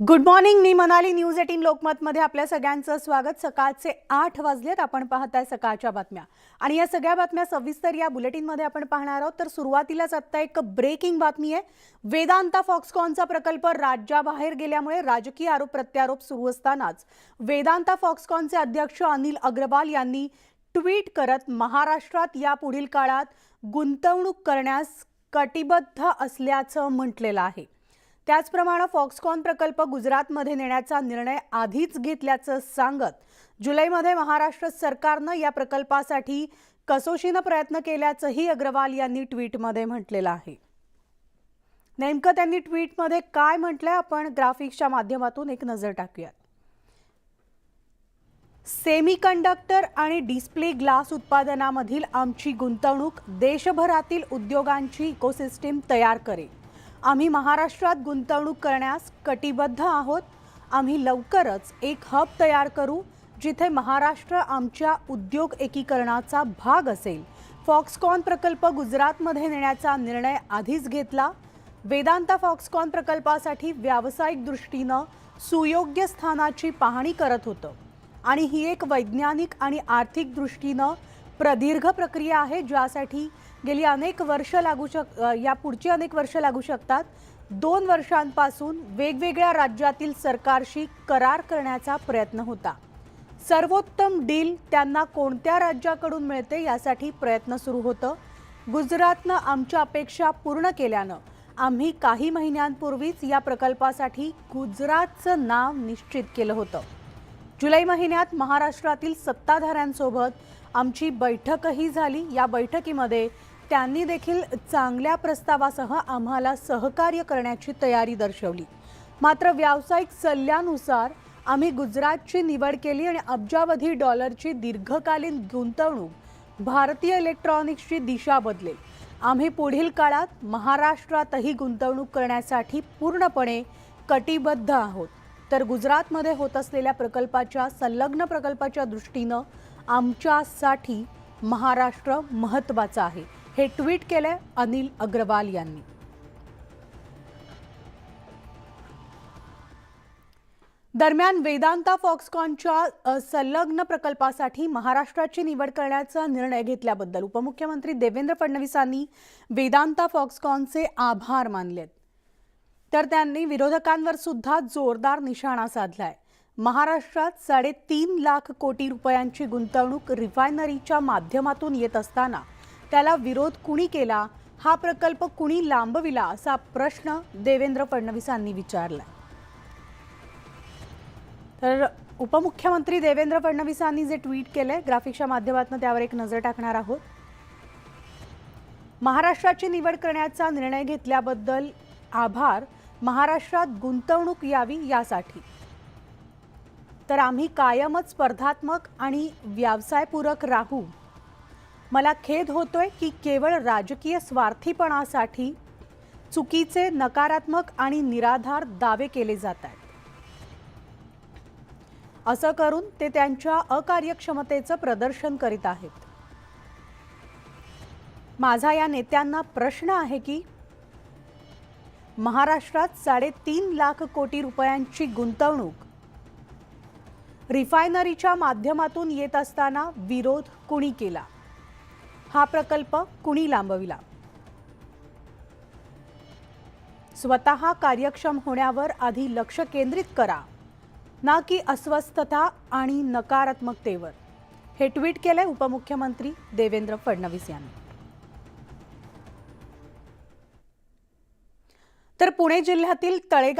Good morning. मी Manali. News 18 लोकमतमध्ये आपल्या सगळ्यांचं स्वागत. सकाळचे 8 वाजलेत. आपण पाहताय सकाळच्या बातम्या आणि या सगळ्या बातम्या सविस्तर या बुलेटिनमध्ये आपण पाहणार आहोत. तर सुरुवातीलाच आता एक ब्रेकिंग बातमी आहे. वेदांता फॉक्सकॉनचा प्रकल्प राज्याबाहेर गेल्यामुळे राजकीय आरोप प्रत्यारोप सुरू असतानाच वेदांता फॉक्सकॉनचे अध्यक्ष अनिल अग्रवाल यांनी ट्विट करत महाराष्ट्रात यापुढील काळात गुंतवणूक करण्यास कटिबद्ध असल्याचं म्हटलेलं आहे. त्याचप्रमाणे फॉक्सकॉन प्रकल्प गुजरातमध्ये नेण्याचा निर्णय आधीच घेतल्याचं सांगत जुलैमध्ये महाराष्ट्र सरकारनं या प्रकल्पासाठी कसोशीने प्रयत्न केल्याचंही अग्रवाल यांनी ट्विटमध्ये म्हटलेलं आहे. नेमकं त्यांनी ट्विटमध्ये काय म्हटलंय आपण ग्राफिक्सच्या माध्यमातून एक नजर टाकूयात. सेमीकंडक्टर आणि डिस्प्ले ग्लास उत्पादनामधील आमची गुंतवणूक देशभरातील उद्योगांची इकोसिस्टीम तयार करेल. आम्ही महाराष्ट्रात गुंतवणूक करण्यास कटिबद्ध आहोत. आम्ही लवकरच एक हब तयार करू जिथे महाराष्ट्र आमच्या उद्योग एकीकरणाचा भाग असेल. फॉक्सकॉन प्रकल्प गुजरातमध्ये नेण्याचा निर्णय आधीच घेतला. वेदांता फॉक्सकॉन प्रकल्पासाठी व्यावसायिक दृष्टीने सुयोग्य स्थानाची पाहणी करत होतं आणि ही एक वैज्ञानिक आणि आर्थिक दृष्टीने प्रदीर्घ प्रक्रिया आहे ज्यासाठी गेली अनेक वर्ष यापुढची अनेक वर्ष लागू शकतात. 2 वर्षांपासून वेगवेगळ्या राज्यातील सरकारशी करार करण्याचा प्रयत्न होता. सर्वोत्तम डील त्यांना कोणत्या राज्याकडून मिळते यासाठी प्रयत्न सुरू होतं. गुजरातनं आमच्या अपेक्षा पूर्ण केल्यानं आम्ही काही महिन्यांपूर्वीच या प्रकल्पासाठी गुजरातचं नाव निश्चित केलं होतं. जुलै महिन्यात महाराष्ट्रातील सत्ताधाऱ्यांसोबत आमची बैठकही झाली. या बैठकीमध्ये त्यांनी देखील चांगल्या प्रस्तावासह आम्हाला सहकार्य करण्याची तयारी दर्शवली. मात्र व्यावसायिक सल्ल्यानुसार आम्ही गुजरातची निवड केली आणि अब्जावधी डॉलरची दीर्घकालीन गुंतवणूक भारतीय इलेक्ट्रॉनिक्सची दिशा बदलेल. आम्ही पुढील काळात महाराष्ट्रातही गुंतवणूक करण्यासाठी पूर्णपणे कटिबद्ध आहोत. तर गुजरातमध्ये होत असलेल्या संलग्न प्रकल्पाच्या दृष्टीनं आमच्यासाठी महाराष्ट्र महत्त्वाचा आहे, हे ट्विट केलंय अनिल अग्रवाल यांनी. दरम्यान वेदांता फॉक्सकॉनच्या संलग्न प्रकल्पासाठी महाराष्ट्राची निवड करण्याचा निर्णय घेतल्याबद्दल उपमुख्यमंत्री देवेंद्र फडणवीसांनी वेदांता फॉक्सकॉनचे आभार मानलेत. तर त्यांनी विरोधकांवर सुद्धा जोरदार निशाणा साधलाय. महाराष्ट्रात 3.5 लाख कोटी रुपयांची गुंतवणूक रिफायनरीच्या माध्यमातून येत असताना त्याला विरोध कुणी केला, हा प्रकल्प कुणी लांबविला असा प्रश्न देवेंद्र फडणवीसांनी विचारला. तर उपमुख्यमंत्री देवेंद्र फडणवीसांनी जे ट्विट केलंय ग्राफिक्सच्या माध्यमातून त्यावर एक नजर टाकणार आहोत. महाराष्ट्राची निवड करण्याचा निर्णय घेतल्याबद्दल आभार. महाराष्ट्रात गुंतवणूक यावी यासाठी तर आम्ही कायमच स्पर्धात्मक आणि व्यवसायपूरक राहू. मला खेद होतोय की केवळ राजकीय स्वार्थीपणासाठी चुकीचे, नकारात्मक आणि निराधार दावे केले जात आहेत. असं करून ते त्यांच्या अकार्यक्षमतेचं प्रदर्शन करीत आहेत. माझा या नेत्यांना प्रश्न आहे की महाराष्ट्रात 3.5 लाख कोटी रुपयांची गुंतवणूक रिफायनरीच्या माध्यमातून येत असताना विरोध कुणी केला, हा प्रकल्प कुणी लांबविला. स्वतः कार्यक्षम होण्यावर आधी लक्ष केंद्रित करा, ना की अस्वस्थता आणि नकारात्मकतेवर, हे ट्विट केलंय उपमुख्यमंत्री देवेंद्र फडणवीस यांनी. तर पुणे जिल्ह्यातील तळेगाव